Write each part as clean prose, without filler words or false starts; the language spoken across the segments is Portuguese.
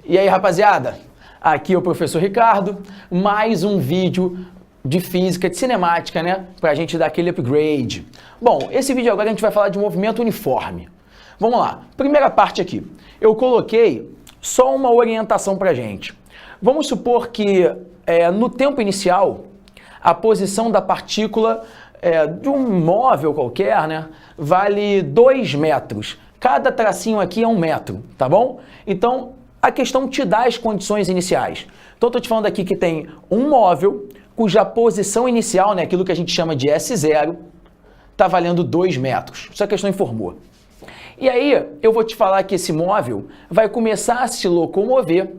E aí, rapaziada? Aqui é o professor Ricardo, mais um vídeo de física, de cinemática, né? Pra gente dar aquele upgrade. Bom, esse vídeo agora a gente vai falar de movimento uniforme. Vamos lá, primeira parte aqui. Eu coloquei só uma orientação pra gente. Vamos supor que no tempo inicial, a posição da partícula de um móvel qualquer, né? Vale 2 metros. Cada tracinho aqui é 1 metro, tá bom? Então, a questão te dá as condições iniciais. Então, estou te falando aqui que tem um móvel cuja posição inicial, né, aquilo que a gente chama de S0, está valendo 2 metros. Isso a questão informou. E aí, eu vou te falar que esse móvel vai começar a se locomover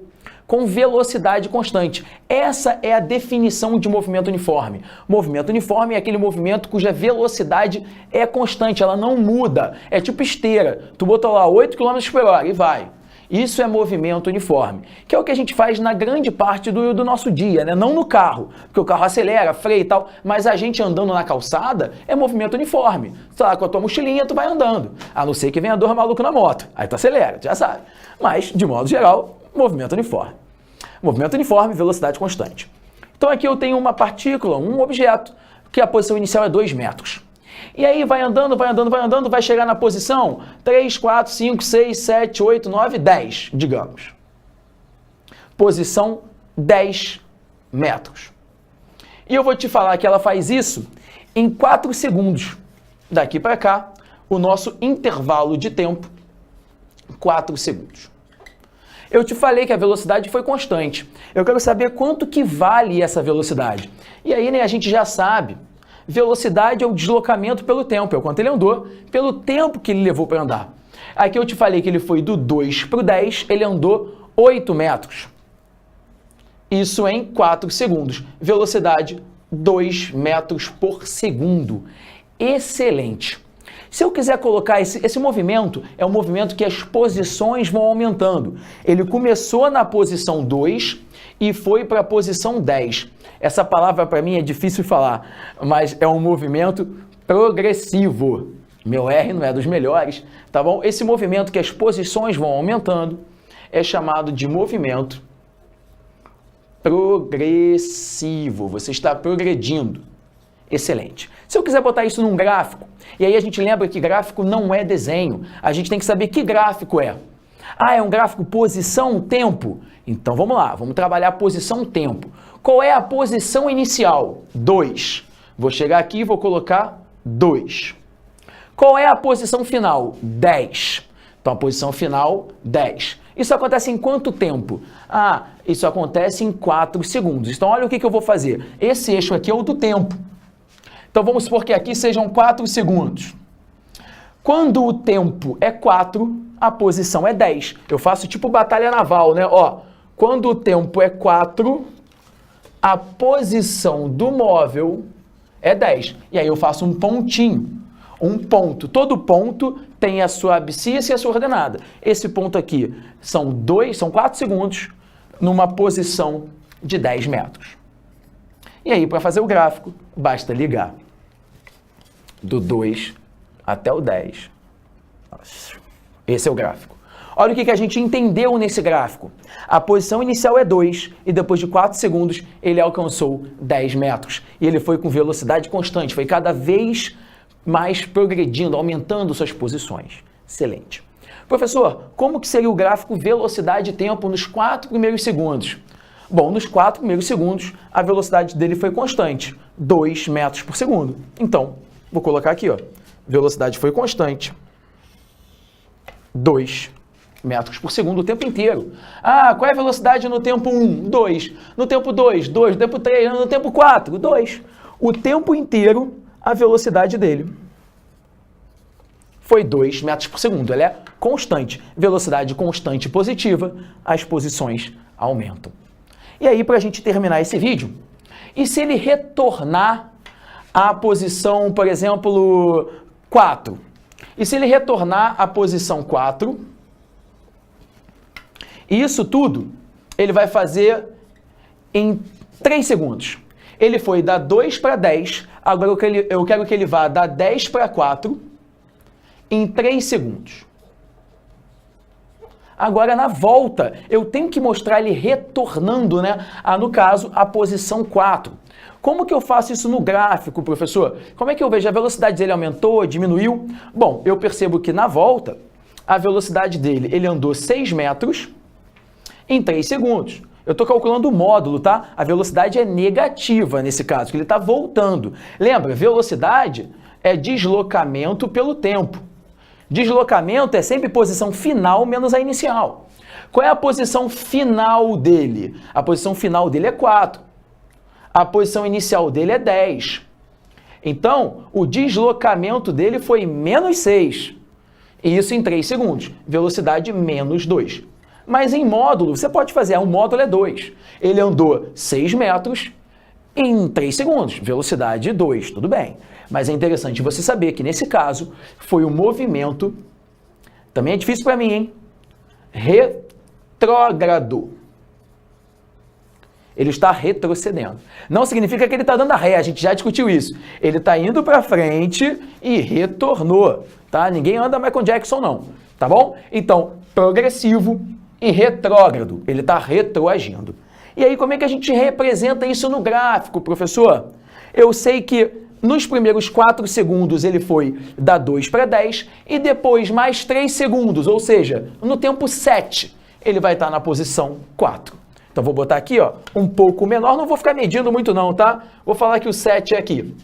com velocidade constante. Essa é a definição de movimento uniforme. Movimento uniforme é aquele movimento cuja velocidade é constante, ela não muda. É tipo esteira. Tu botou lá 8 km por hora e vai. Isso é movimento uniforme, que é o que a gente faz na grande parte do nosso dia, né? Não no carro, porque o carro acelera, freia e tal, mas a gente andando na calçada é movimento uniforme. Tu tá lá com a tua mochilinha, tu vai andando, a não ser que venha dor maluco na moto, aí tu acelera, tu já sabe. Mas, de modo geral, movimento uniforme. Movimento uniforme, velocidade constante. Então aqui eu tenho uma partícula, um objeto, que a posição inicial é 2 metros. E aí vai andando, vai chegar na posição 3, 4, 5, 6, 7, 8, 9, 10, digamos. Posição 10 metros. E eu vou te falar que ela faz isso em 4 segundos. Daqui para cá, o nosso intervalo de tempo, 4 segundos. Eu te falei que a velocidade foi constante. Eu quero saber quanto que vale essa velocidade. E aí, né, a gente já sabe. Velocidade é o deslocamento pelo tempo, é o quanto ele andou, pelo tempo que ele levou para andar. Aqui eu te falei que ele foi do 2 para o 10, ele andou 8 metros. Isso em 4 segundos. Velocidade 2 metros por segundo. Excelente. Se eu quiser colocar esse movimento, é um movimento que as posições vão aumentando. Ele começou na posição 2 e foi para a posição 10. Essa palavra para mim é difícil de falar, mas é um movimento progressivo. Meu R não é dos melhores, tá bom? Esse movimento que as posições vão aumentando é chamado de movimento progressivo. Você está progredindo. Excelente. Se eu quiser botar isso num gráfico, e aí a gente lembra que gráfico não é desenho, a gente tem que saber que gráfico é. Ah, é um gráfico posição-tempo? Então vamos lá, vamos trabalhar posição-tempo. Qual é a posição inicial? 2. Vou chegar aqui e vou colocar 2. Qual é a posição final? 10. Então a posição final, 10. Isso acontece em quanto tempo? Ah, isso acontece em 4 segundos. Então olha o que eu vou fazer. Esse eixo aqui é o do tempo. Então vamos supor que aqui sejam 4 segundos. Quando o tempo é 4, a posição é 10. Eu faço tipo batalha naval, né? Ó, quando o tempo é 4, a posição do móvel é 10. E aí eu faço um pontinho, um ponto. Todo ponto tem a sua abscissa e a sua ordenada. Esse ponto aqui são 4 segundos numa posição de 10 metros. E aí, para fazer o gráfico, basta ligar do 2 até o 10. Esse é o gráfico. Olha o que a gente entendeu nesse gráfico. A posição inicial é 2 e depois de 4 segundos ele alcançou 10 metros. E ele foi com velocidade constante, foi cada vez mais progredindo, aumentando suas posições. Excelente. Professor, como que seria o gráfico velocidade e tempo nos 4 primeiros segundos? Bom, nos 4 primeiros segundos a velocidade dele foi constante, 2 metros por segundo. Então, vou colocar aqui, ó, velocidade foi constante, 2 metros por segundo o tempo inteiro. Ah, qual é a velocidade no tempo 1? 2. No tempo 2, 2. No tempo 3, no tempo 4, 2. O tempo inteiro, a velocidade dele foi 2 metros por segundo. Ela é constante. Velocidade constante positiva, as posições aumentam. E aí, para a gente terminar esse vídeo, e se ele retornar à posição, por exemplo, 4? E se ele retornar à posição 4, isso tudo ele vai fazer em 3 segundos. Ele foi da 2 para 10, agora eu quero que ele vá da 10 para 4 em 3 segundos. Agora, na volta, eu tenho que mostrar ele retornando, né? No caso, a posição 4. Como que eu faço isso no gráfico, professor? Como é que eu vejo? A velocidade dele aumentou, diminuiu? Bom, eu percebo que na volta, a velocidade dele, ele andou 6 metros em 3 segundos. Eu estou calculando o módulo, tá? A velocidade é negativa nesse caso, que ele está voltando. Lembra, velocidade é deslocamento pelo tempo. Deslocamento é sempre posição final menos a inicial. Qual é a posição final dele? A posição final dele é 4. A posição inicial dele é 10. Então, o deslocamento dele foi menos 6. E isso em 3 segundos. Velocidade menos 2. Mas em módulo, você pode fazer, um módulo é 2. Ele andou 6 metros em 3 segundos. Velocidade 2, tudo bem. Mas é interessante você saber que, nesse caso, foi um movimento, também é difícil para mim, hein? Retrógrado. Ele está retrocedendo. Não significa que ele está dando a ré, a gente já discutiu isso. Ele está indo para frente e retornou, tá? Ninguém anda Michael Jackson, não, tá bom? Então, progressivo e retrógrado. Ele está retroagindo. E aí, como é que a gente representa isso no gráfico, professor? Eu sei que nos primeiros 4 segundos ele foi da 2 para 10 e depois mais 3 segundos, ou seja, no tempo 7, ele vai estar na posição 4. Então, vou botar aqui, ó, um pouco menor, não vou ficar medindo muito não, tá? Vou falar que o 7 é aqui.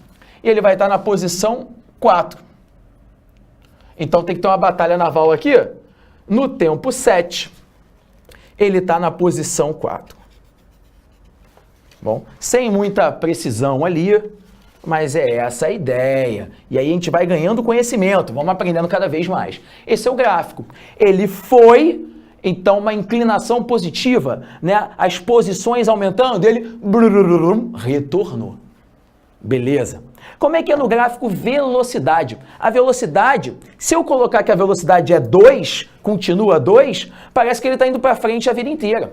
E ele vai estar na posição 4. Então, tem que ter uma batalha naval aqui. No tempo 7, ele está na posição 4. Bom, sem muita precisão ali, mas é essa a ideia. E aí a gente vai ganhando conhecimento, vamos aprendendo cada vez mais. Esse é o gráfico. Ele foi, então, uma inclinação positiva, né? As posições aumentando, ele retornou. Beleza. Como é que é no gráfico velocidade? A velocidade, se eu colocar que a velocidade é 2, continua 2, parece que ele está indo para frente a vida inteira.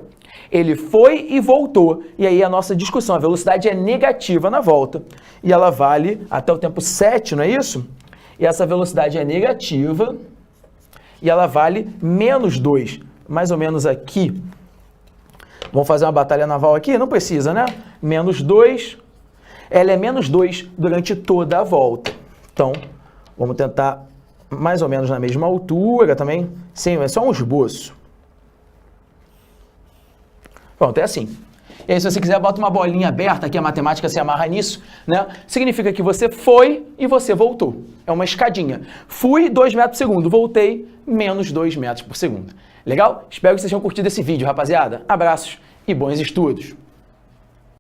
Ele foi e voltou. E aí a nossa discussão, a velocidade é negativa na volta. E ela vale até o tempo 7, não é isso? E essa velocidade é negativa e ela vale menos 2. Mais ou menos aqui. Vamos fazer uma batalha naval aqui? Não precisa, né? Menos 2. Ela é menos 2 durante toda a volta. Então, vamos tentar mais ou menos na mesma altura também. Sim, é só um esboço. Pronto, é assim. E aí, se você quiser, bota uma bolinha aberta, aqui a matemática se amarra nisso, né? Significa que você foi e você voltou. É uma escadinha. Fui 2 metros por segundo, voltei menos 2 metros por segundo. Legal? Espero que vocês tenham curtido esse vídeo, rapaziada. Abraços e bons estudos.